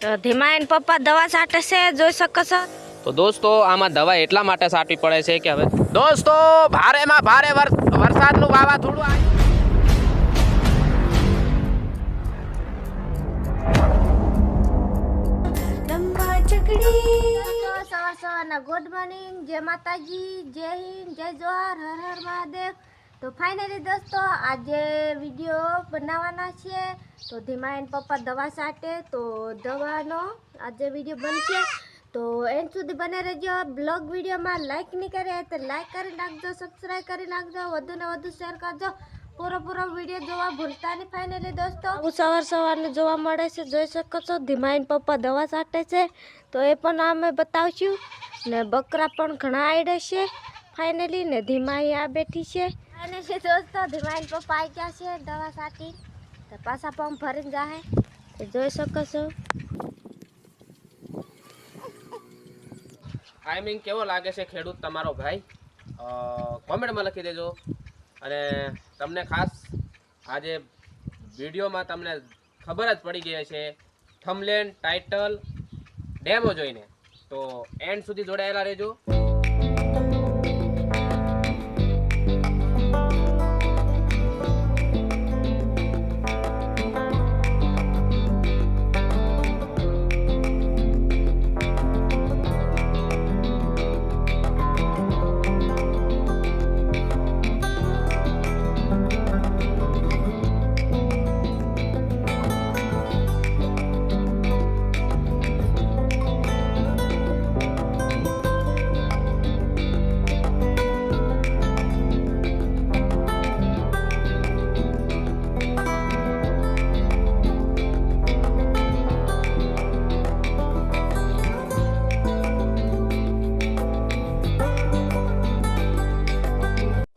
તો ધીમાઈન પપ્પા દવા છાંટે છે, જોઈ શકો છો। તો દોસ્તો આમાં દવા એટલા માટે છાંટવી પડે છે કે હવે દોસ્તો ભારેમાં ભારે વરસાદનું વાવાઝોડું આવ્યું। સવારના ગુડ મોર્નિંગ, જય માતાજી, જય હિન્દ, જય જોહાર, હર હર મહાદેવ। તો ફાઇનલી દોસ્તો આજે વિડીયો બનાવવાના છે। તો ધીમાઈન પપ્પા દવા છાંટે તો દવાનો આજે વિડીયો બનશે, તો એન્ડ સુધી બને રહેજો। બ્લોગ વિડીયોમાં લાઈક નહીં કરે તો લાઈક કરી નાખજો, સબસ્ક્રાઈબ કરી નાખજો, વધુ ને વધુ શેર કરજો। પૂરો વિડીયો જોવા ભૂલતા નહીં। ફાઇનલી દોસ્તો સવારનું જોવા મળે છે, જોઈ શકો છો। ધીમાઈન પપ્પા દવા છાંટે છે તો એ પણ અમે બતાવશું ને બકરા પણ ઘણા આડે છે ફાઇનલી ને ધીમાઈ આ બેઠી છે ફાઇનલી દોસ્તો। ધીમાઈન પપ્પા આવી ગયા છે દવા છાંટી તો પાછા પંપ ભરીને જાહે તો જોઈ શકો છો। ટાઈમિંગ કેવો લાગે છે ખેડૂત તમારો ભાઈ કોમેન્ટમાં લખી દેજો। અને તમને ખાસ આજે વિડીયોમાં તમને ખબર જ પડી ગઈ છે થંબનેલ, ટાઇટલ, ડેમો જોઈને, તો એન્ડ સુધી જોડાયેલા રહેજો।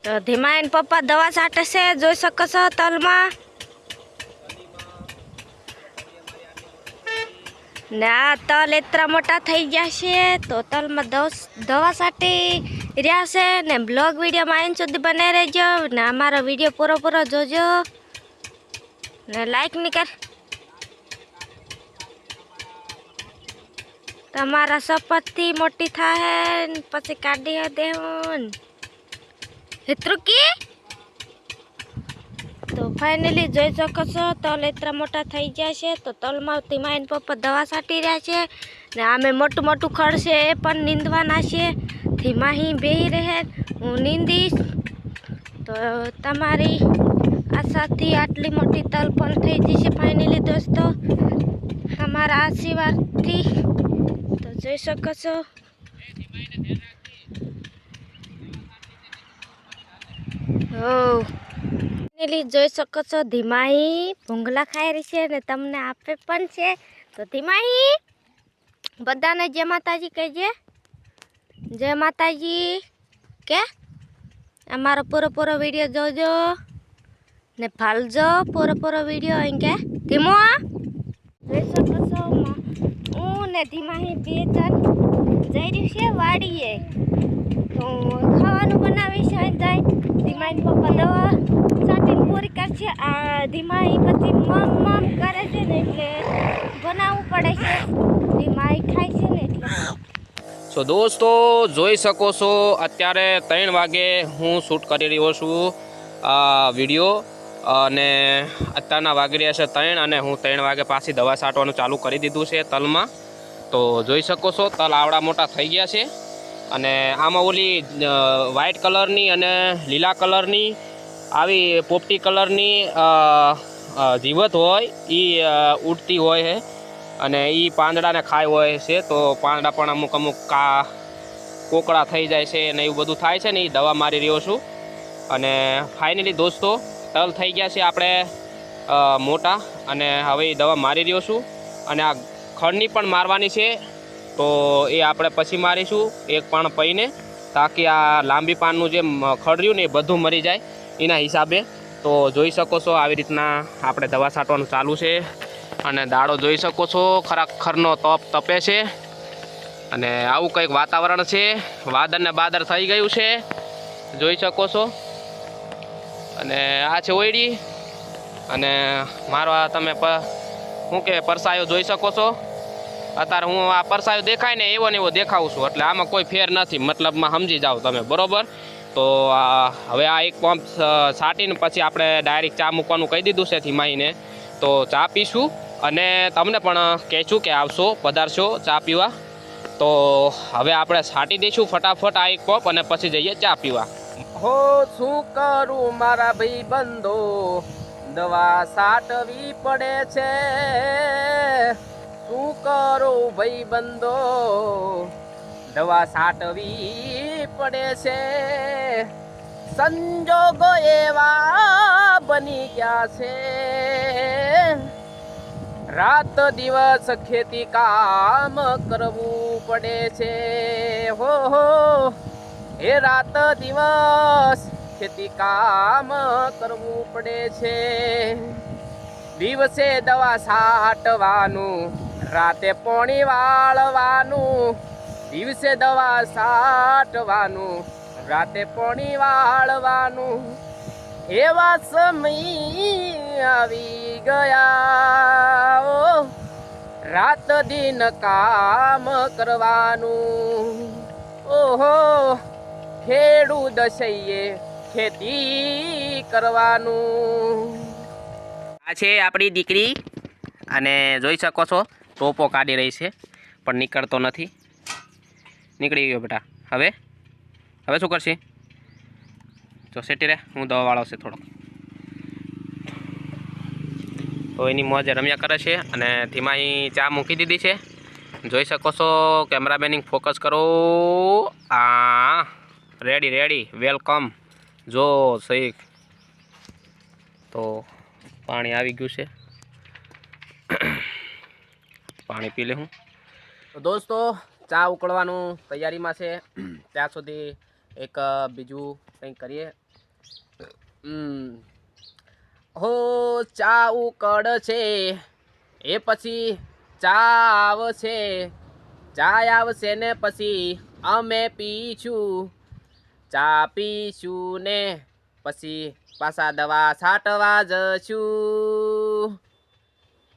તો ધીમાઈન પપ્પા દવા છાંટે છે, જોઈ શકો છો તલમાં ને આ તલ એટલા મોટા થઈ ગયા છે તો તલમાં દવા છાંટી રહ્યા છે ને બ્લોગ વિડીયોમાં એન્ડ સુધી બને રહેજો ને અમારો વિડીયો પૂરો જોજો ને લાઈક નહીં કર તમારા શપથથી મોટી થાય ને પછી કાઢી દેવું હેતૃકી। તો ફાઇનલી જોઈ શકો છો તલ એટલા મોટા થઈ ગયા છે તો તલમાં ધીમાઈન પપ્પા દવા છાંટી રહ્યા છે ને આમે મોટું ખડ છે એ પણ નીંદવાના છે। ધીમાહી બેહી રહે હું નીંદીશ તો તમારી આશાથી આટલી મોટી તલ પણ થઈ જશે ફાઇનલી દોસ્તો અમારા આશીર્વાદથી। તો જોઈ શકો છો જોઈ શકો છો ધીમાઈ ભૂંગળા ખાઈ રહી છે ને તમને આપે પણ છે। તો ધીમાઈ બધાને જય માતાજી કહેજે, જય માતાજી કે અમારો પૂરો વિડીયો જોજો ને ભાલજો પૂરો વિડીયો અહીં કે ધીમો જોઈ શકો છો હું ને ધીમાઈ બે જણ જઈ રહ્યું છે વાડીએ તો ખાવાનું બનાવી છે જાય ધીમાઈન પપ્પા દવા છાંટીને પૂરી કરશે આ ધીમાઈ પછી મમ કરે છે ને એટલે બનાવવું પડે છે ધીમાઈ ખાય છે ને એટલે। સો દોસ્તો જોઈ શકો છો અત્યારે 3 વાગે હું શૂટ કરી રહ્યો છું આ વિડીયો અને અત્યારના વાગી રહ્યા છે 3 અને હું 3 વાગે પાછી દવા છાંટવાનું ચાલુ કરી દીધું છે તલમાં। તો જોઈ શકો છો તલ આવડા મોટા થઈ ગયા છે અને આમાં ઓલી વ્હાઇટ કલરની અને લીલા કલરની આવી પોપટી કલરની જીવત હોય એ ઉડતી હોય છે અને એ પાંદડાને ખાય હોય છે તો પાંદડા પણ અમુક કોકળા થઈ જાય છે અને એવું બધું થાય છે ને એ દવા મારી રહ્યો છું। અને ફાઇનલી દોસ્તો તલ થઈ ગયા છે આપણે મોટા અને હવે એ દવા મારી રહ્યો છું અને આ ખડની પણ મારવાની છે તો એ આપણે પછી મારીશું એક પાણ પૈને તાકી આ લાંબી પાનનું જે ખડ રહ્યું ને એ બધું મરી જાય એના હિસાબે। તો જોઈ શકો છો આવી રીતના આપણે દવા છાંટવાનું ચાલુ છે અને દાડો જોઈ શકો છો ખરેખરનો તપે છે અને આવું કંઈક વાતાવરણ છે, વાદળ ને બાદળ થઈ ગયું છે જોઈ શકો છો। અને આ છે ઓયડી અને મારો આ તમે શું કે પરસાયો જોઈ શકો છો અત્યારે હું આ પરસાયો દેખાય ને એવો દેખાવું છું, એટલે આમાં કોઈ ફેર નથી, મતલબમાં સમજી જાઓ તમે, બરોબર. તો હવે આ એક પંપ છાંટીને પછી આપણે ડાયરેક્ટ ચા મૂકવાનું કહી દીધું છે ધીમાઈને. તો ચા પીશું અને તમને પણ કહેશું કે આવશો, પધારશો ચા પીવા. તો હવે આપણે છાંટી દઈશું ફટાફટ આ એક પંપ અને પછી જઈએ ચા પીવા. હો શું કરું મારા ભાઈ બંધો, દવા છાંટવી પડે છે. શું કરું ભાઈ બંધો, દવા છાંટવી પડે છે. સંજોગો એવા બની ગયા છે, રાત દિવસ ખેતી કામ કરવું પડે છે. હો એ રાત દિવસ ખેતી કામ કરવું પડે છે. દિવસે દવા છાંટવાનું, રાતે પોણી વાળવાનું. દિવસે દવા છાંટવાનું, રાતે પોણી વાળવાનું. એવા સમય આવી ગયા, રાત દિન કામ કરવાનું. ઓહો ખેડૂત દશઈએ ખેતી કરવાનું. આ છે આપણી દીકરી અને જોઈ શકો છો ટોપો કાઢી રહી છે પણ નીકળતો નથી. નીકળી ગયો બેટા. હવે શું કરશે? જો સેટી રે, હું દવાવાળો છે થોડો. તો એની મોજે રમ્યા કરે છે અને ધીમા અહીં ચા મૂકી દીધી છે. જોઈ શકો છો, કેમેરામેનિંગ ફોકસ કરો. Ready welcome. જો સહી. તો પાણી આવી ગયું છે, પાણી પી લે હું. તો દોસ્તો ચા ઉકળવાનું તૈયારીમાં છે, ત્યાં સુધી એક બીજું કંઈક કરીએ. હો ચા ઉકળ છે, એ પછી ચા આવશે. ચા આવશે ને પછી અમે પીશું. ચા પીશું ને પછી પાછા દવા છાંટવા જશું.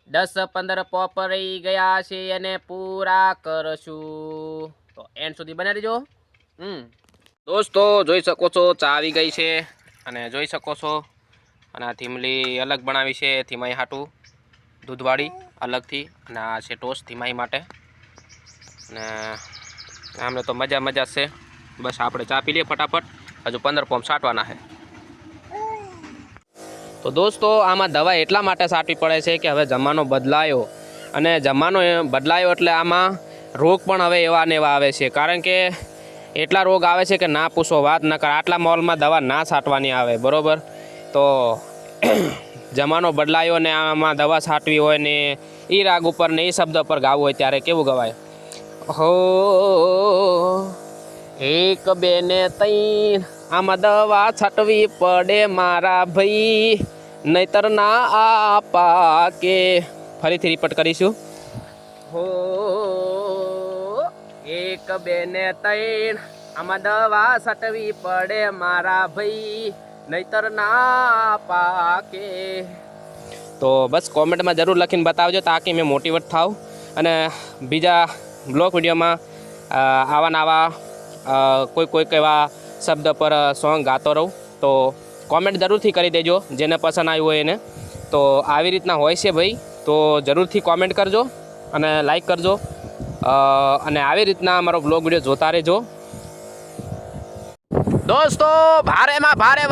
10-15 પોપ રહી ગયા છે અને પૂરા કરશું. તો એન્ડ સુધી બને રહેજો. દોસ્તો જોઈ શકો છો ચા આવી ગઈ છે અને જોઈ શકો છો. અને આ થીમલી અલગ બનાવી છે થીમાઈ હાટું, દૂધવાળી અલગથી. અને આ છે ટોસ્ટ થીમાઈ માટે. અને આમને તો મજા છે. બસ આપણે ચા પી લઈએ ફટાફટ, હજુ 15 પંપ છાંટવાના છે. તો દોસ્તો આમાં દવા એટલા માટે છાંટવી પડે છે કે હવે જમાનો બદલાયો, અને જમાનો બદલાયો એટલે આમાં રોગ પણ હવે એવા ને એવા આવે છે. કારણ કે એટલા રોગ આવે છે કે ના પૂછો વાત. નકર આટલા મોલમાં દવા ના છાંટવાની આવે, બરાબર. તો જમાનો બદલાયો ને આમાં દવા છાંટવી હોય ને એ રાગ ઉપર ને એ શબ્દ પર ગાવું હોય ત્યારે કેવું ગવાય? હો 1 2 ને 3 આમાં દવા છાંટવી પડે મારા ભાઈ, નહીતર ના આ પાકે. ફરીથી રિપીટ કરીશું. હો 1 2 ને 3 આમાં દવા છાંટવી પડે મારા ભાઈ, નહીતર ના પાકે. તો બસ કોમેન્ટમાં જરૂર લખીને બતાવજો તાકી મેં મોટિવેટ થાવ અને બીજા બ્લોગ વિડીયોમાં આવા કોઈક એવા શબ્દ પર સોંગ ગાતો રહું. તો કોમેન્ટ જરૂરથી કરી દેજો જેને પસંદ આવ્યું હોય એને. તો આવી રીતના હોય છે ભાઈ, તો જરૂરથી કોમેન્ટ કરજો અને લાઈક કરજો. અને આવી રીતના અમારો બ્લોગ વિડીયો જોતા રહેજો. દોસ્તો ભારેમાં ભારે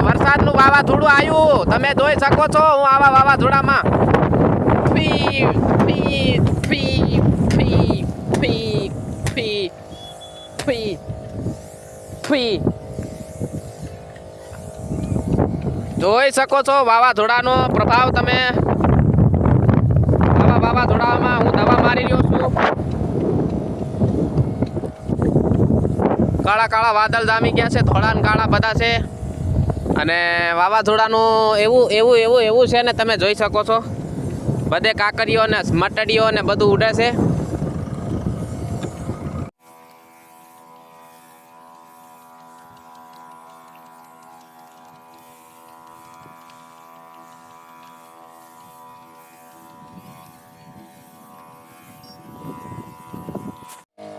વરસાદનું વાવાઝોડું આવ્યું, તમે જોઈ શકો છો. હું આવા વાવાઝોડામાં જોઈ શકો છો વાવાઝોડાનો પ્રભાવ. તમે આવા વાવાઝોડામાં હું દવા મારી રહ્યો છું. કાળા વાદળ જામી ગયા છે, ધોળા ને કાળા બધા છે. અને વાવાઝોડાનું એવું છે ને, તમે જોઈ શકો છો બધે કાકરીઓ ને મટડીઓ ને બધું ઉડે છે.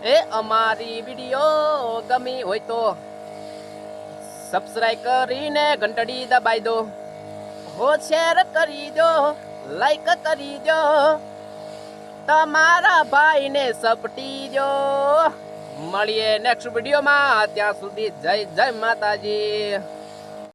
એ અમારી વિડીયો ગમી હોય તો સબસ્ક્રાઇબ કરીને ઘંટડી દબાઈ દો, હો શેર કરી દો, લાઈક કરી દો, તમારા ભાઈને સપટી દો. મળીએ નેક્સ્ટ વિડીયોમાં. ત્યાં સુધી જય જય માતાજી.